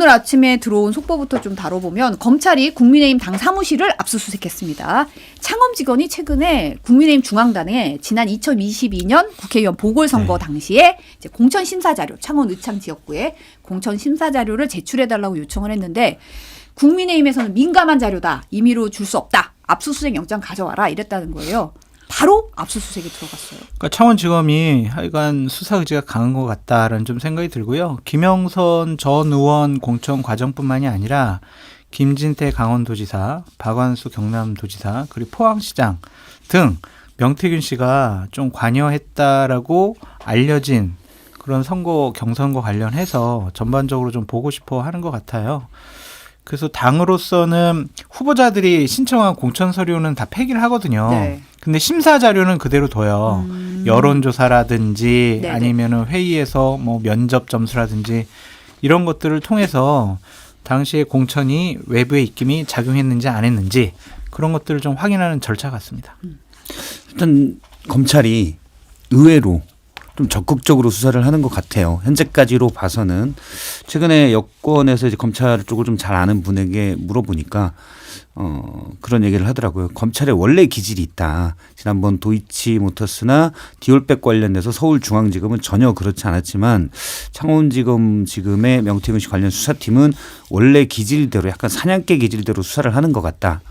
오늘 아침에 들어온 속보부터 좀 다뤄보면 검찰이 국민의힘 당 사무실을 압수수색했습니다. 창업 직원이 최근에 국민의힘 중앙단에 지난 2022년 국회의원 보궐선거 당시에 이제 공천 심사 자료, 창원 의창 지역구에 공천 심사 자료를 제출해달라고 요청을 했는데 국민의힘에서는 민감한 자료다. 임의로 줄 수 없다. 압수수색 영장 가져와라. 이랬다는 거예요. 바로 압수수색이 들어갔어요. 그러니까 창원지검이 하여간 수사 의지가 강한 것 같다라는 좀 생각이 들고요. 김영선 전 의원 공천 과정뿐만이 아니라 김진태 강원도지사, 박완수 경남도지사, 그리고 포항시장 등 명태균 씨가 좀 관여했다라고 알려진 그런 선거 경선과 관련해서 전반적으로 좀 보고 싶어 하는 것 같아요. 그래서 당으로서는 후보자들이 신청한 공천 서류는 다 폐기를 하거든요. 네. 근데 심사 자료는 그대로 둬요. 여론조사라든지 네네. 아니면은 회의에서 뭐 면접 점수라든지 이런 것들을 통해서 당시에 공천이 외부의 입김이 작용했는지 안 했는지 그런 것들을 좀 확인하는 절차 같습니다. 일단 검찰이 의외로 좀 적극적으로 수사를 하는 것 같아요. 현재까지로 봐서는 최근에 여권에서 이제 검찰 쪽을 좀 잘 아는 분에게 물어보니까 그런 얘기를 하더라고요. 검찰에 원래 기질이 있다. 지난번 도이치모터스나 디올백 관련돼서 서울중앙지검은 전혀 그렇지 않았지만 창원지검 지금의 명태균 씨 관련 수사팀은 원래 기질대로 약간 사냥개 기질대로 수사를 하는 것 같다.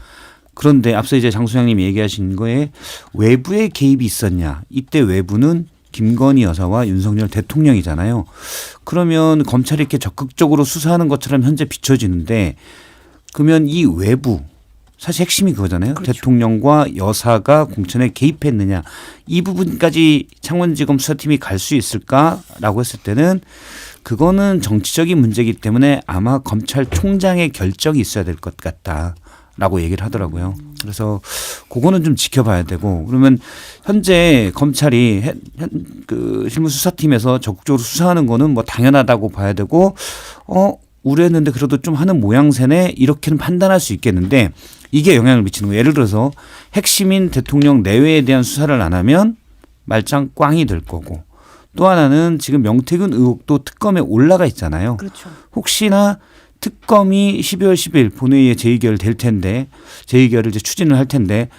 그런데 앞서 이제 장 소장님이 얘기하신 거에 외부의 개입이 있었냐. 이때 외부는 김건희 여사와 윤석열 대통령이잖아요. 그러면 검찰이 이렇게 적극적으로 수사하는 것처럼 현재 비춰지는데 그러면 이 외부 사실 핵심이 그거잖아요. 그렇죠. 대통령과 여사가 공천에 개입했느냐. 이 부분까지 창원지검 수사팀이 갈 수 있을까라고 했을 때는 그거는 정치적인 문제이기 때문에 아마 검찰총장의 결정이 있어야 될 것 같다. 라고 얘기를 하더라고요. 그래서 그거는 좀 지켜봐야 되고 그러면 현재 검찰이 그 실무수사팀에서 적극적으로 수사하는 거는 뭐 당연하다고 봐야 되고 우려했는데 그래도 좀 하는 모양새네 이렇게는 판단할 수 있겠는데 이게 영향을 미치는 거예요. 예를 들어서 핵심인 대통령 내외에 대한 수사를 안 하면 말짱 꽝이 될 거고 또 하나는 지금 명태균 의혹도 특검에 올라가 있잖아요. 그렇죠. 혹시나 특검이 12월 10일 본회의에 재의결될 텐데 재의결을 이제 추진을 할 텐데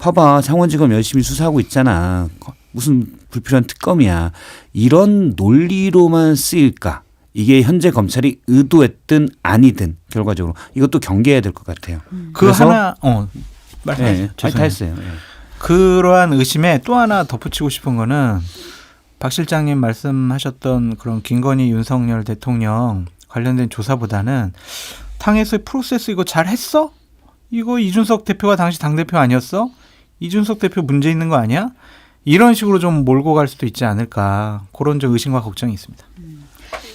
봐봐 창원지검 열심히 수사하고 있잖아. 무슨 불필요한 특검이야. 이런 논리로만 쓰일까. 이게 현재 검찰이 의도했든 아니든 결과적으로 이것도 경계해야 될 것 같아요. 그 하나 말씀하세요. 네, 다 했어요. 네. 그러한 의심에 또 하나 덧붙이고 싶은 거는 박 실장님 말씀하셨던 그런 김건희 윤석열 대통령 관련된 조사보다는 당에서의 프로세스 이거 잘 했어? 이거 이준석 대표가 당시 당대표 아니었어? 이준석 대표 문제 있는 거 아니야? 이런 식으로 좀 몰고 갈 수도 있지 않을까 그런 좀 의심과 걱정이 있습니다.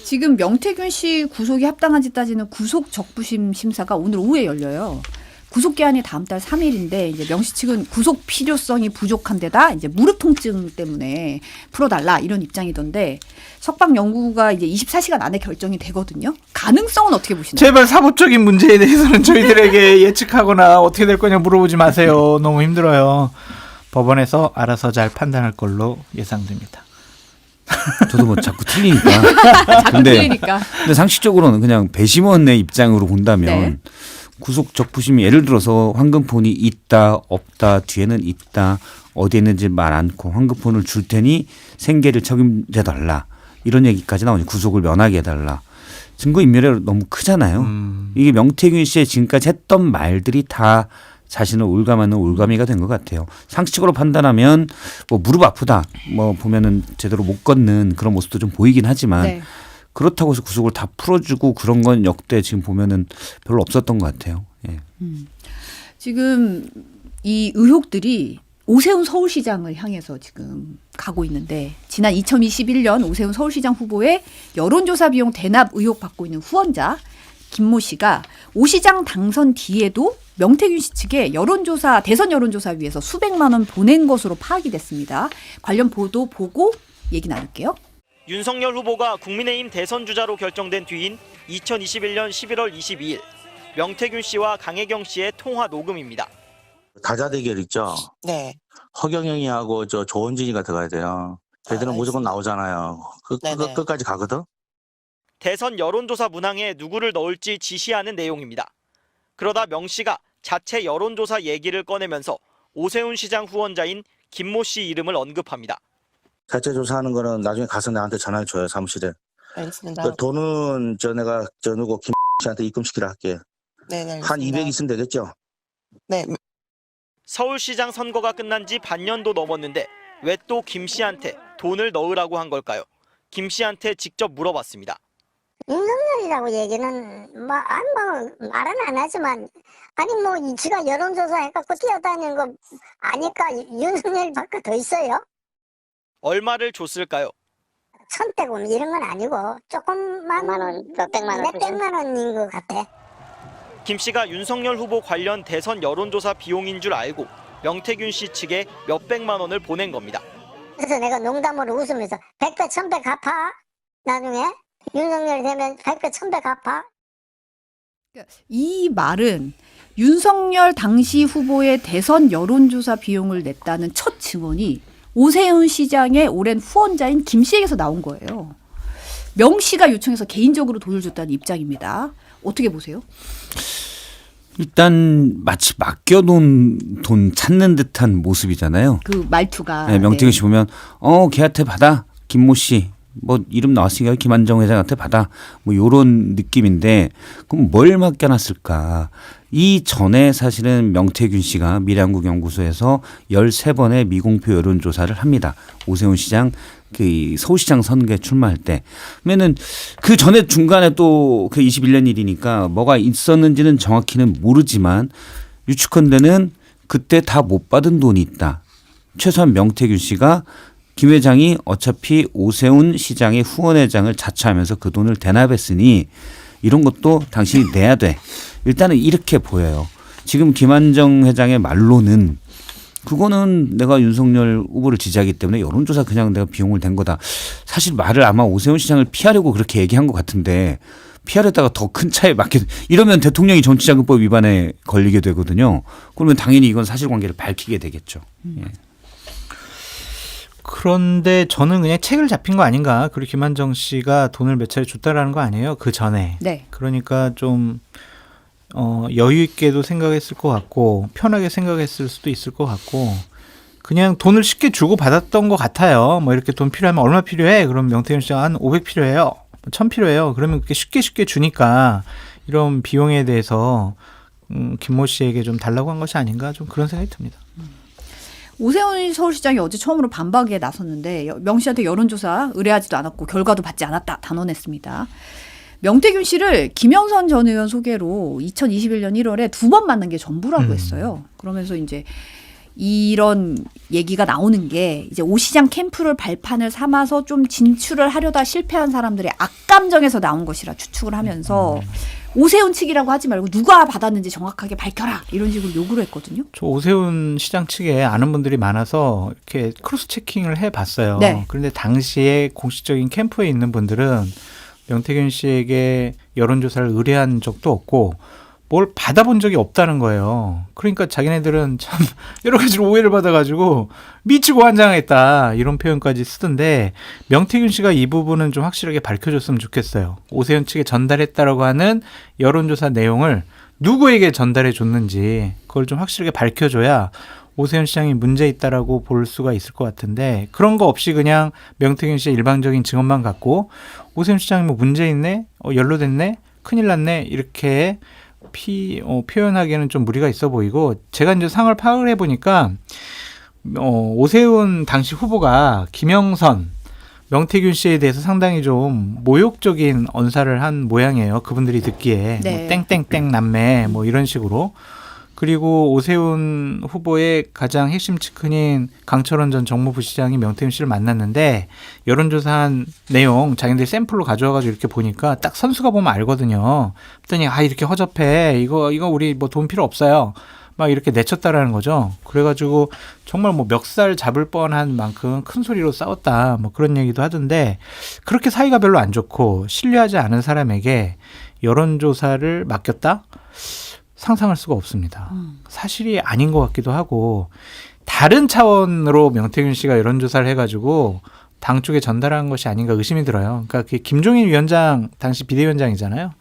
지금 명태균 씨 구속이 합당한지 따지는 구속 적부심 심사가 오늘 오후에 열려요. 구속 기한이 다음 달 3일인데 이제 명 씨 측은 구속 필요성이 부족한 데다 이제 무릎 통증 때문에 풀어달라 이런 입장이던데 석방 연구가 이제 24시간 안에 결정이 되거든요. 가능성은 어떻게 보시나요? 제발 사법적인 문제에 대해서는 저희들에게 예측하거나 어떻게 될 거냐 물어보지 마세요. 너무 힘들어요. 법원에서 알아서 잘 판단할 걸로 예상됩니다. 저도 뭐 자꾸 틀리니까. 근데 상식적으로는 그냥 배심원의 입장으로 본다면 네. 구속 적부심이 예를 들어서 황금폰이 있다 없다 뒤에는 있다 어디에 있는지 말 않고 황금폰을 줄 테니 생계를 책임져 달라 이런 얘기까지 나오니 구속을 면하게 해달라. 증거인멸이 너무 크잖아요. 이게 명태균 씨의 지금까지 했던 말들이 다 자신을 올감하는 올가미가 된 것 같아요. 상식적으로 판단하면 뭐 무릎 아프다 뭐 보면은 제대로 못 걷는 그런 모습도 좀 보이긴 하지만 네. 그렇다고 해서 구속을 다 풀어주고 그런 건 역대 지금 보면은 별로 없었던 것 같아요. 예. 지금 이 의혹들이 오세훈 서울시장을 향해서 지금 가고 있는데 지난 2021년 오세훈 서울시장 후보의 여론조사 비용 대납 의혹 받고 있는 후원자 김모 씨가 오 시장 당선 뒤에도 명태균 씨 측에 여론조사 대선 여론조사위에서 수백만 원 보낸 것으로 파악이 됐습니다. 관련 보도 보고 얘기 나눌게요. 윤석열 후보가 국민의힘 대선 주자로 결정된 뒤인 2021년 11월 22일 명태균 씨와 강혜경 씨의 통화 녹음입니다. 다자 대결 있죠. 네. 허경영이하고 저 조원진이가 들어가야 돼요. 걔들은 무조건 나오잖아요. 끝까지 가거든. 대선 여론조사 문항에 누구를 넣을지 지시하는 내용입니다. 그러다 명 씨가 자체 여론조사 얘기를 꺼내면서 오세훈 시장 후원자인 김모 씨 이름을 언급합니다. 자체 조사하는 거는 나중에 가서 나한테 전화를 줘요, 사무실에. 알겠습니다. 그 돈은 내가 누구 김 씨한테 입금시키라 할게. 네, 네, 한 200 있으면 되겠죠? 네, 서울시장 선거가 끝난 지 반년도 넘었는데 왜 또 김 씨한테 돈을 넣으라고 한 걸까요? 김 씨한테 직접 물어봤습니다. 윤석열이라고 얘기는 말은 안 하지만 지가 여론조사 해갖고 뛰어다니는 거 아니까 윤석열밖에 더 있어요. 얼마를 줬을까요? 1,100원 이런 건 아니고 조금만 몇백만 원인 것 같아. 김 씨가 윤석열 후보 관련 대선 여론조사 비용인 줄 알고 명태균 씨 측에 몇백만 원을 보낸 겁니다. 그래서 내가 농담으로 웃으면서 100배 1,100 갚아. 나중에 윤석열이 되면 100배 1,100 갚아. 이 말은 윤석열 당시 후보의 대선 여론조사 비용을 냈다는 첫 증언이 오세훈 시장의 오랜 후원자인 김 씨에게서 나온 거예요. 명 씨가 요청해서 개인적으로 돈을 줬다는 입장입니다. 어떻게 보세요? 일단 마치 맡겨놓은 돈 찾는 듯한 모습이잖아요. 그 말투가. 네, 명태균 씨 보면 걔한테 받아. 김모 씨. 뭐 이름 나왔으니까 김한정 회장한테 받아. 뭐 요런 느낌인데 그럼 뭘 맡겨놨을까? 이 전에 사실은 명태균 씨가 미래한국 연구소에서 13번의 미공표 여론조사를 합니다. 오세훈 시장 그 서울시장 선거에 출마할 때. 그러면은 그 전에 중간에 또 그 21년 일이니까 뭐가 있었는지는 정확히는 모르지만 유축컨대는 그때 다 못 받은 돈이 있다. 최소한 명태균 씨가 김 회장이 어차피 오세훈 시장의 후원회장을 자처하면서 그 돈을 대납했으니 이런 것도 당신이 내야 돼. 일단은 이렇게 보여요. 지금 김한정 회장의 말로는 그거는 내가 윤석열 후보를 지지하기 때문에 여론조사 그냥 내가 비용을 댄 거다. 사실 말을 아마 오세훈 시장을 피하려고 그렇게 얘기한 것 같은데 피하려다가 더 큰 차에 맞게 이러면 대통령이 정치자금법 위반에 걸리게 되거든요. 그러면 당연히 이건 사실관계를 밝히게 되겠죠. 예. 그런데 저는 그냥 책을 잡힌 거 아닌가. 그리고 김한정 씨가 돈을 몇 차례 줬다라는 거 아니에요. 그 전에. 네. 그러니까 좀 여유 있게도 생각했을 것 같고 편하게 생각했을 수도 있을 것 같고 그냥 돈을 쉽게 주고 받았던 것 같아요. 뭐 이렇게 돈 필요하면 얼마 필요해? 그럼 명태균 씨가 한 500 필요해요. 1000 필요해요. 그러면 그렇게 쉽게 주니까 이런 비용에 대해서 김모 씨에게 좀 달라고 한 것이 아닌가 좀 그런 생각이 듭니다. 오세훈 서울시장이 어제 처음으로 반박에 나섰는데 명 씨한테 여론조사 의뢰하지도 않았고 결과도 받지 않았다 단언했습니다. 명태균 씨를 김영선 전 의원 소개로 2021년 1월에 2번 만난 게 전부라고 했어요. 그러면서 이제 이런 얘기가 나오는 게 이제 오 시장 캠프를 발판을 삼아서 좀 진출을 하려다 실패한 사람들의 악감정에서 나온 것이라 추측을 하면서 오세훈 측이라고 하지 말고 누가 받았는지 정확하게 밝혀라 이런 식으로 요구를 했거든요. 저 오세훈 시장 측에 아는 분들이 많아서 이렇게 크로스 체킹을 해봤어요. 네. 그런데 당시에 공식적인 캠프에 있는 분들은 명태균 씨에게 여론조사를 의뢰한 적도 없고 뭘 받아본 적이 없다는 거예요. 그러니까 자기네들은 참 여러 가지로 오해를 받아가지고 미치고 환장했다 이런 표현까지 쓰던데 명태균 씨가 이 부분은 좀 확실하게 밝혀줬으면 좋겠어요. 오세훈 측에 전달했다라고 하는 여론조사 내용을 누구에게 전달해 줬는지 그걸 좀 확실하게 밝혀줘야 오세훈 시장이 문제 있다라고 볼 수가 있을 것 같은데 그런 거 없이 그냥 명태균 씨의 일방적인 증언만 갖고 오세훈 시장이 뭐 문제 있네, 연루됐네, 큰일 났네 이렇게 표현하기에는 좀 무리가 있어 보이고 제가 이제 상을 파악을 해보니까 오세훈 당시 후보가 김영선, 명태균 씨에 대해서 상당히 좀 모욕적인 언사를 한 모양이에요. 그분들이 듣기에 네. 뭐 땡땡땡 남매 뭐 이런 식으로. 그리고 오세훈 후보의 가장 핵심 측근인 강철원 전 정무부 시장이 명태균 씨를 만났는데 여론조사한 내용 자기들이 샘플로 가져와가지고 이렇게 보니까 딱 선수가 보면 알거든요. 그랬더니 이렇게 허접해. 이거 우리 뭐 돈 필요 없어요. 막 이렇게 내쳤다라는 거죠. 그래가지고 정말 뭐 멱살 잡을 뻔한 만큼 큰 소리로 싸웠다. 뭐 그런 얘기도 하던데 그렇게 사이가 별로 안 좋고 신뢰하지 않은 사람에게 여론조사를 맡겼다? 상상할 수가 없습니다. 사실이 아닌 것 같기도 하고 다른 차원으로 명태균 씨가 여론조사를 해가지고 당 쪽에 전달한 것이 아닌가 의심이 들어요. 그러니까 그 김종인 위원장 당시 비대위원장이잖아요.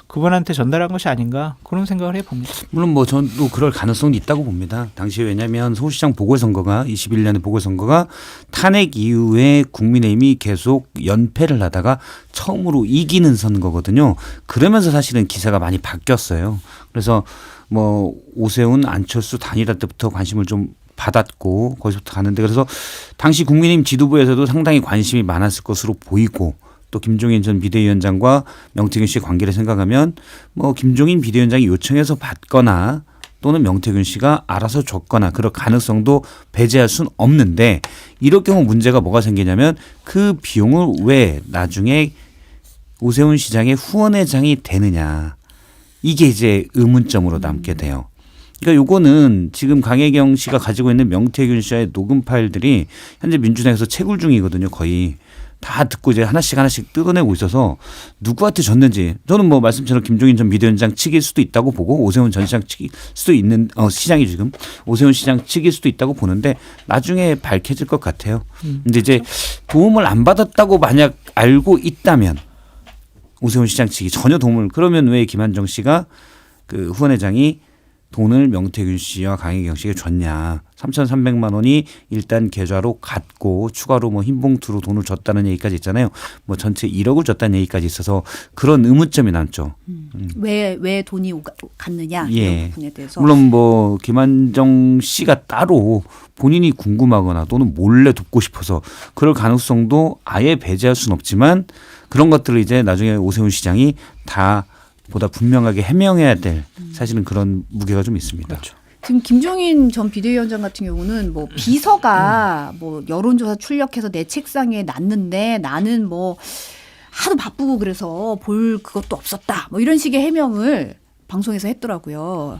그분한테 전달한 것이 아닌가 그런 생각을 해봅니다. 물론 뭐 저도 그럴 가능성이 있다고 봅니다. 당시에 왜냐하면 서울시장 보궐선거가 21년의 보궐선거가 탄핵 이후에 국민의힘이 계속 연패를 하다가 처음으로 이기는 선거거든요. 그러면서 사실은 기세가 많이 바뀌었어요. 그래서 뭐 오세훈, 안철수 단일화 때부터 관심을 좀 받았고 거기서부터 가는데 그래서 당시 국민의힘 지도부에서도 상당히 관심이 많았을 것으로 보이고 또 김종인 전 비대위원장과 명태균 씨의 관계를 생각하면 뭐 김종인 비대위원장이 요청해서 받거나 또는 명태균 씨가 알아서 줬거나 그럴 가능성도 배제할 수는 없는데 이럴 경우 문제가 뭐가 생기냐면 그 비용을 왜 나중에 오세훈 시장의 후원회장이 되느냐 이게 이제 의문점으로 남게 돼요. 그러니까 요거는 지금 강혜경 씨가 가지고 있는 명태균 씨와의 녹음 파일들이 현재 민주당에서 채굴 중이거든요. 거의 다 듣고 이제 하나씩 뜯어내고 있어서 누구한테 줬는지 저는 뭐 말씀처럼 김종인 전 비대위원장 측일 수도 있다고 보고 오세훈 전 시장 측일 수도 있는 시장이 지금 오세훈 시장 측일 수도 있다고 보는데 나중에 밝혀질 것 같아요. 근데 이제 도움을 안 받았다고 만약 알고 있다면 오세훈 시장 측이 전혀 도움을 그러면 왜 김한정 씨가 그 후원회장이 돈을 명태균 씨와 강혜경 씨에게 줬냐. 3,300만 원이 일단 계좌로 갔고 추가로 뭐 흰 봉투로 돈을 줬다는 얘기까지 있잖아요. 뭐 전체 1억을 줬다는 얘기까지 있어서 그런 의문점이 남죠. 왜 돈이 갔느냐 예. 이런 부분에 대해서. 물론 뭐 김한정 씨가 따로 본인이 궁금하거나 또는 몰래 돕고 싶어서 그럴 가능성도 아예 배제할 수는 없지만 그런 것들을 이제 나중에 오세훈 시장이 다 보다 분명하게 해명해야 될 사실은 그런 무게가 좀 있습니다. 그렇죠. 지금 김종인 전 비대위원장 같은 경우는 뭐 비서가 뭐 여론조사 출력해서 내 책상에 놨는데 나는 뭐 하도 바쁘고 그래서 볼 그것도 없었다. 뭐 이런 식의 해명을 방송에서 했더라고요.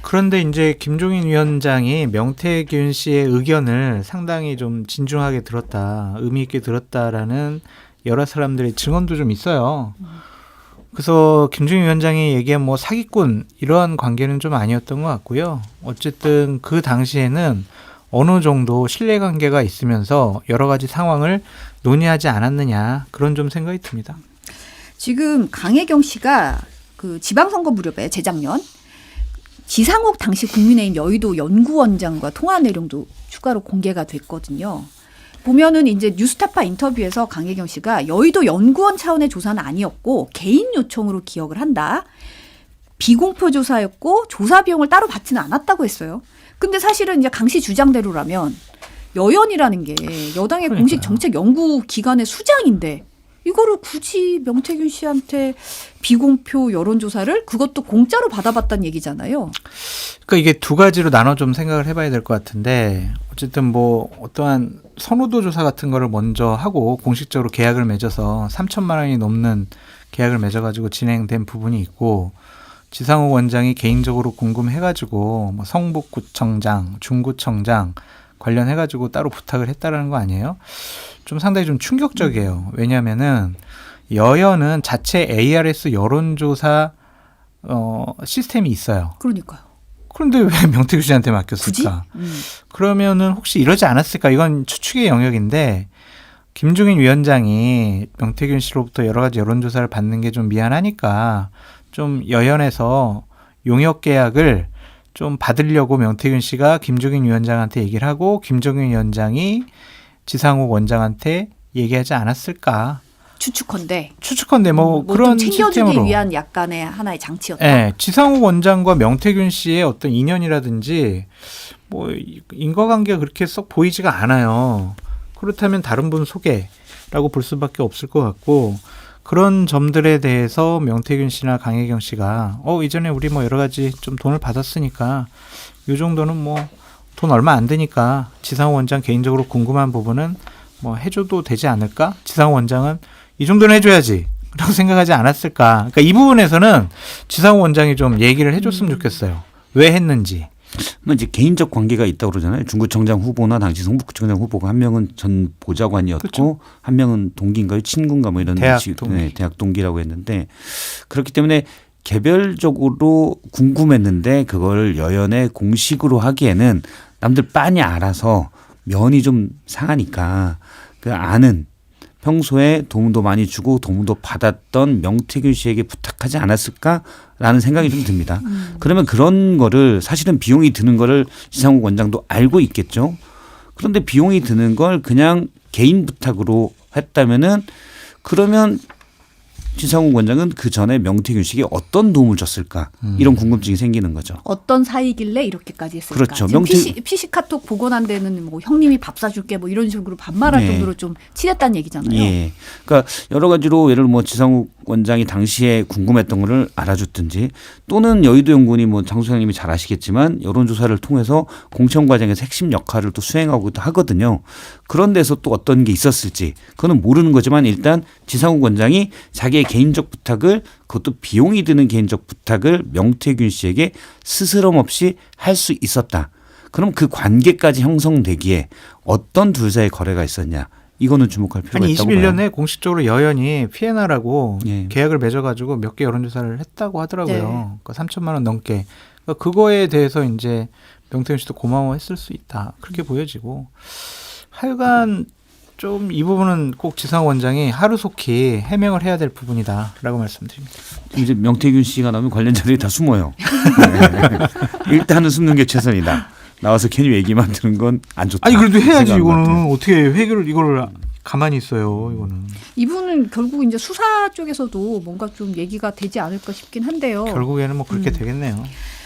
그런데 이제 김종인 위원장이 명태균 씨의 의견을 상당히 좀 진중하게 들었다, 의미 있게 들었다라는 여러 사람들의 증언도 좀 있어요. 그래서 김종인 위원장이 얘기한 뭐 사기꾼 이러한 관계는 좀 아니었던 것 같고요. 어쨌든 그 당시에는 어느 정도 신뢰관계가 있으면서 여러 가지 상황을 논의하지 않았느냐 그런 좀 생각이 듭니다. 지금 강혜경 씨가 그 지방선거 무렵에 재작년 지상욱 당시 국민의힘 여의도 연구원장과 통화 내용도 추가로 공개가 됐거든요. 보면은 이제 뉴스타파 인터뷰에서 강혜경 씨가 여의도 연구원 차원의 조사는 아니었고 개인 요청으로 기억을 한다. 비공표 조사였고 조사 비용을 따로 받지는 않았다고 했어요. 근데 사실은 이제 강 씨 주장대로라면 여연이라는 게 여당의 그러니까요. 공식 정책 연구 기관의 수장인데 이거를 굳이 명태균 씨한테 비공표 여론조사를 그것도 공짜로 받아봤다는 얘기잖아요. 그러니까 이게 두 가지로 나눠 좀 생각을 해봐야 될 것 같은데 어쨌든 뭐 어떠한 선호도 조사 같은 거를 먼저 하고 공식적으로 계약을 맺어서 3천만 원이 넘는 계약을 맺어가지고 진행된 부분이 있고 지상욱 원장이 개인적으로 궁금해가지고 뭐 성북구청장, 중구청장 관련해가지고 따로 부탁을 했다라는 거 아니에요? 좀 상당히 좀 충격적이에요. 왜냐하면은 여연은 자체 ARS 여론조사 시스템이 있어요. 그러니까요. 그런데 왜 명태균 씨한테 맡겼을까? 굳이? 그러면은 혹시 이러지 않았을까? 이건 추측의 영역인데 김종인 위원장이 명태균 씨로부터 여러 가지 여론조사를 받는 게 좀 미안하니까 좀 여연에서 용역 계약을 좀 받으려고 명태균 씨가 김종인 위원장한테 얘기를 하고 김종인 위원장이 지상욱 원장한테 얘기하지 않았을까? 추측컨대 뭐 그런 좀 챙겨주기 시스템으로. 위한 약간의 하나의 장치였다. 네, 지상욱 원장과 명태균 씨의 어떤 인연이라든지 뭐 인과관계가 그렇게 썩 보이지가 않아요. 그렇다면 다른 분 소개라고 볼 수밖에 없을 것 같고 그런 점들에 대해서 명태균 씨나 강혜경 씨가 이전에 우리 뭐 여러 가지 좀 돈을 받았으니까 이 정도는 뭐 돈 얼마 안 되니까 지상욱 원장 개인적으로 궁금한 부분은 뭐 해줘도 되지 않을까? 지상욱 원장은 이 정도는 해줘야지 라고 생각하지 않았을까? 그러니까 이 부분에서는 지상욱 원장이 좀 얘기를 해줬으면 좋겠어요. 왜 했는지. 뭐 이제 개인적 관계가 있다고 그러잖아요. 중구청장 후보나 당시 성북구청장 후보가 한 명은 전 보좌관이었고 그렇죠. 한 명은 동기인가요? 친구인가 뭐 이런 대학 식- 동기. 네, 대학 동기라고 했는데 그렇기 때문에 개별적으로 궁금했는데 그걸 여연의 공식으로 하기에는 남들 빤히 알아서 면이 좀 상하니까 그 아는 평소에 도움도 많이 주고 도움도 받았던 명태균 씨에게 부탁하지 않았을까라는 생각이 좀 듭니다. 그러면 그런 거를 사실은 비용이 드는 거를 지상욱 원장도 알고 있겠죠. 그런데 비용이 드는 걸 그냥 개인 부탁으로 했다면은 그러면 지상욱 원장은 그 전에 명태균 씨에게 어떤 도움을 줬을까 이런 궁금증이 생기는 거죠. 어떤 사이길래 이렇게까지 했을까? 그렇죠. 지금 PC 카톡 보고 난 데는 뭐 형님이 밥 사줄게 뭐 이런 식으로 반말할 네. 정도로 좀 친했다는 얘기잖아요. 예. 그러니까 여러 가지로 예를 뭐 지상욱 원장이 당시에 궁금했던 거를 알아줬든지 또는 여의도 연구원이 뭐 장 소장님이 잘 아시겠지만 여론조사를 통해서 공천 과정에서 핵심 역할을 또 수행하고도 하거든요. 그런 데서 또 어떤 게 있었을지 그거는 모르는 거지만 일단 지상욱 원장이 자기의 개인적 부탁을 그것도 비용이 드는 개인적 부탁을 명태균 씨에게 스스럼 없이 할 수 있었다. 그럼 그 관계까지 형성되기에 어떤 둘 사이의 거래가 있었냐. 이거는 주목할 필요가 아니 있다고 21년에 봐요. 공식적으로 여연이 P&R하고 예. 계약을 맺어가지고 몇 개 여론조사를 했다고 하더라고요. 네. 그러니까 3천만 원 넘게. 그러니까 그거에 대해서 이제 명태균 씨도 고마워했을 수 있다. 그렇게 보여지고 하여간 좀 이 부분은 꼭 지상욱 원장이 하루속히 해명을 해야 될 부분이다라고 말씀드립니다. 이제 명태균 씨가 나오면 관련 자료에 다 숨어요. 네. 일단은 숨는 게 최선이다. 나와서 괜히 얘기만 들은 건 안 좋다. 아니 그래도 해야지 생각하는 것 같아요. 이거는 어떻게 해결을 이걸 가만히 있어요 이거는. 이분은 결국 이제 수사 쪽에서도 뭔가 좀 얘기가 되지 않을까 싶긴 한데요. 결국에는 뭐 그렇게 되겠네요.